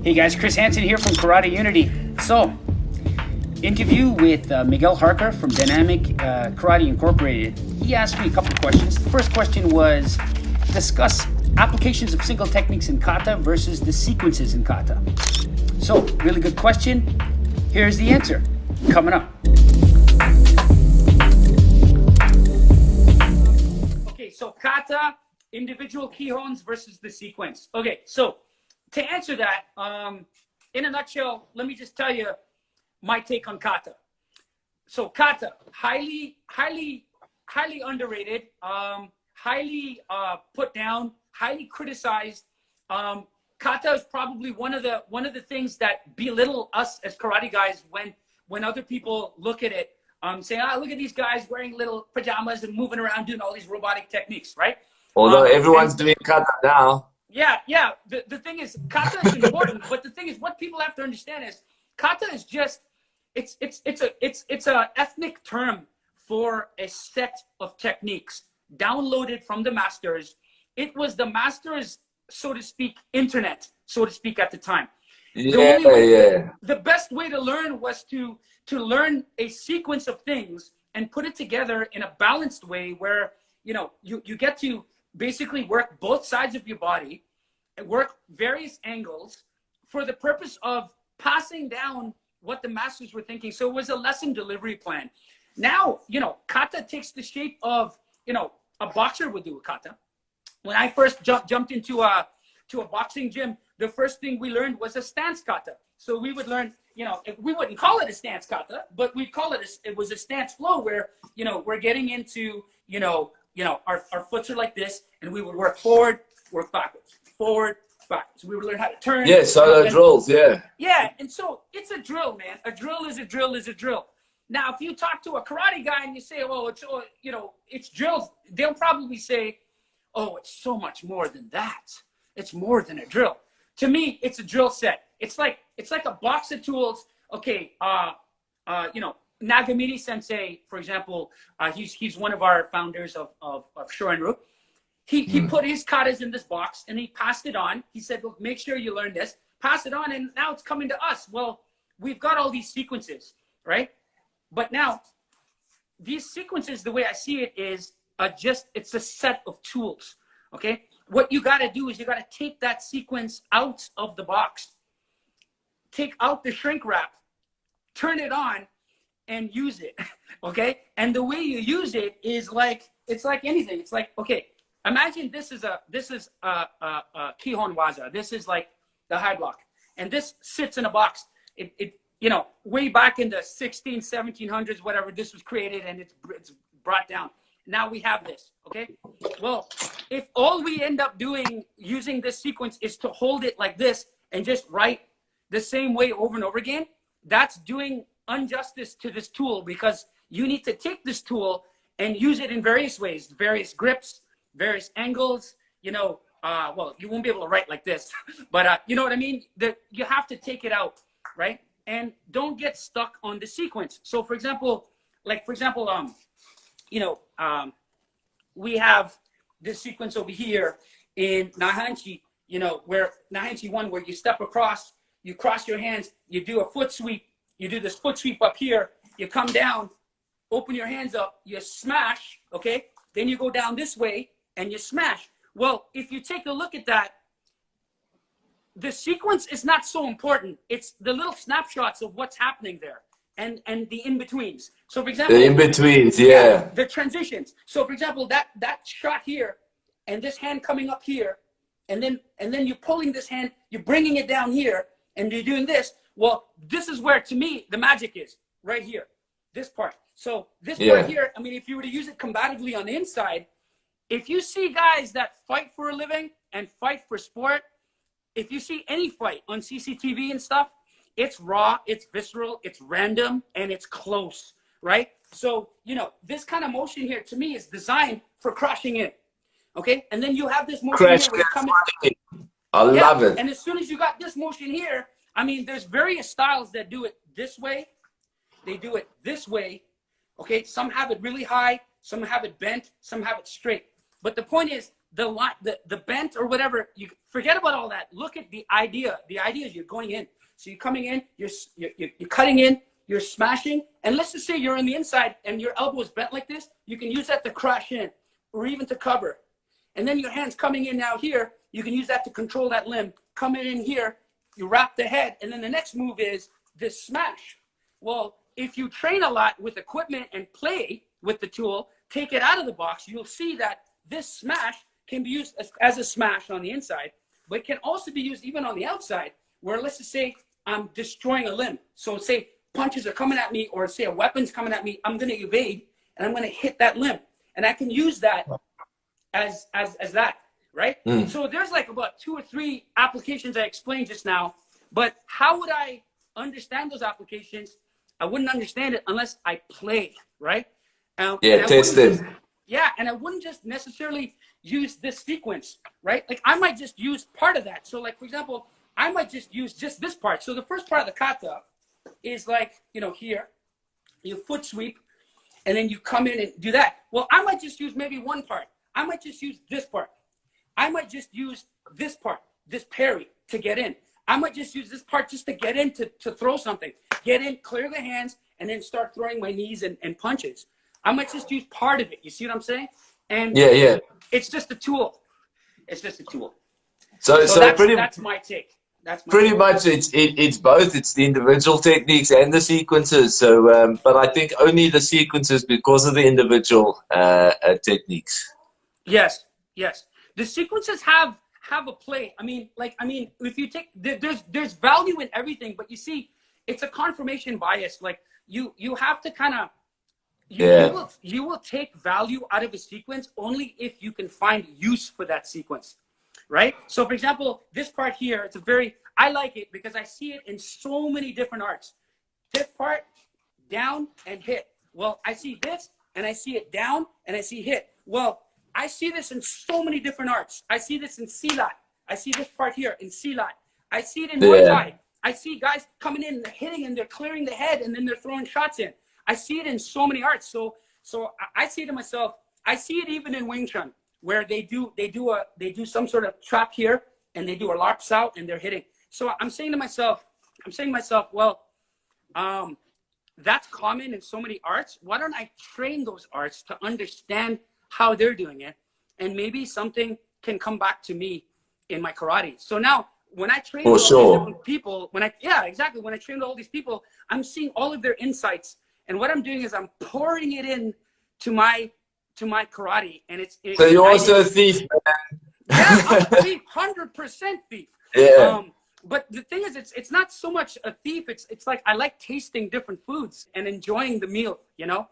Hey guys, Chris Hansen here from Karate Unity. So, interview with Miguel Harker from Dynamic Karate Incorporated. He asked me a couple of questions. The first question was, discuss applications of single techniques in kata versus the sequences in kata. So, really good question. Here's the answer, coming up. Okay, so kata, individual Kihons versus the sequence. Okay, so to answer that, in a nutshell, let me just tell you my take on kata. So kata, highly underrated, highly put down, highly criticized. Kata is probably one of the things that belittle us as karate guys when other people look at it, saying, "Ah, look at these guys wearing little pajamas and moving around doing all these robotic techniques," right? Although everyone's doing kata now. Yeah. The thing is, kata is important, but the thing is, what people have to understand is, kata is just it's a ethnic term for a set of techniques downloaded from the masters. It was the masters, so to speak, internet, so to speak, at the time. The best way to learn was to learn a sequence of things and put it together in a balanced way where you get to basically work both sides of your body and work various angles for the purpose of passing down what the masters were thinking. So it was a lesson delivery plan. Now, kata takes the shape of, a boxer would do a kata. When I first jumped into a boxing gym, the first thing we learned was a stance kata. So we would learn, we wouldn't call it a stance kata, but we'd call it was a stance flow where, we're getting into, our foots are like this, and we would work forward, work backwards, forward, backwards. We would learn how to turn. Yeah, solo drills, yeah. Yeah, and so it's a drill, man. A drill is a drill is a drill. Now, if you talk to a karate guy and you say, well, it's drills, they'll probably say, oh, it's so much more than that. It's more than a drill. To me, it's a drill set. It's like a box of tools. Okay, Nagamiri Sensei, for example, he's one of our founders of Shorin-ryu. He put his katas in this box and he passed it on. He said, look, make sure you learn this, pass it on, and now it's coming to us. Well, we've got all these sequences, right? But now, these sequences, the way I see it is it's a set of tools, okay? What you got to do is you got to take that sequence out of the box, take out the shrink wrap, turn it on, and use it, okay? And the way you use it is it's like anything. It's like, okay, imagine this is a Kihon waza. This is like the high block, and this sits in a box. Way back in the 1700s, whatever, this was created and it's brought down. Now we have this, okay? Well, if all we end up doing using this sequence is to hold it like this and just write the same way over and over again, that's doing injustice to this tool, because you need to take this tool and use it in various ways, various grips, various angles, well, you won't be able to write like this, but you know what I mean? You have to take it out, right? And don't get stuck on the sequence. So for example, we have this sequence over here in Naihanchi, where Naihanchi 1, where you step across, you cross your hands, you do a foot sweep, you do this foot sweep up here, you come down, open your hands up, you smash, okay? Then you go down this way and you smash. Well, if you take a look at that, the sequence is not so important. It's the little snapshots of what's happening there and the in-betweens. So for example, the in-betweens, yeah. The transitions. So for example, that shot here and this hand coming up here, and then you're pulling this hand, you're bringing it down here, and you're doing this. Well, this is where, to me, the magic is, right here, this part. So this part here, I mean, if you were to use it combatively on the inside, if you see guys that fight for a living and fight for sport, if you see any fight on CCTV and stuff, it's raw, it's visceral, it's random, and it's close, right? So, this kind of motion here, to me, is designed for crashing in, okay? And then you have this motion here where you're coming. I love it. And as soon as you got this motion here, I mean, there's various styles that do it this way. They do it this way, okay? Some have it really high, some have it bent, some have it straight. But the point is, the line, the bent or whatever. You forget about all that. Look at the idea. The idea is you're going in. So you're coming in, you're cutting in, you're smashing, and let's just say you're on the inside and your elbow is bent like this. You can use that to crash in or even to cover. And then your hand's coming in now here. You can use that to control that limb. Coming in here, you wrap the head, and then the next move is this smash. Well, if you train a lot with equipment and play with the tool, take it out of the box, you'll see that this smash can be used as a smash on the inside, but it can also be used even on the outside, where let's just say I'm destroying a limb. So say punches are coming at me, or say a weapon's coming at me, I'm going to evade, and I'm going to hit that limb. And I can use that as that, right? So there's like about 2 or 3 applications I explained just now, but how would I understand those applications? I wouldn't understand it unless I play, right? Yeah, test it. Yeah, and I wouldn't just necessarily use this sequence, right? Like I might just use part of that. So like, for example, I might just use just this part. So the first part of the kata is like, you know, here, you foot sweep, and then you come in and do that. Well, I might just use maybe one part. I might just use this part. I might just use this part, this parry to get in. I might just use this part just to get in to throw something. Get in, clear the hands, and then start throwing my knees and punches. I might just use part of it. You see what I'm saying? And yeah. It's just a tool. It's just a tool. So that's my take. Pretty much it's both. It's the individual techniques and the sequences. So, but I think only the sequences because of the individual techniques. Yes. The sequences have a play. I mean, if you take, there's value in everything, but you see, it's a confirmation bias. Like you have to kind of, you will take value out of a sequence only if you can find use for that sequence, right? So for example, this part here, I like it because I see it in so many different arts. This part, down and hit. Well, I see this and I see it down and I see hit. Well, I see this in so many different arts. I see this in Silat. I see this part here in Silat. I see it in Muay Thai. I see guys coming in, they're hitting and they're clearing the head and then they're throwing shots in. I see it in so many arts. So I say to myself, I see it even in Wing Chun, where they do some sort of trap here and they do a larps out and they're hitting. So I'm saying to myself, well, that's common in so many arts. Why don't I train those arts to understand how they're doing it, and maybe something can come back to me in my karate. So now when I train all these different people, when I train all these people, I'm seeing all of their insights, and what I'm doing is I'm pouring it in to my karate, and it's so you're also a thief, man. Yeah, I'm a thief, 100% thief. Yeah. But the thing is, it's not so much a thief. It's like I like tasting different foods and enjoying the meal, you know.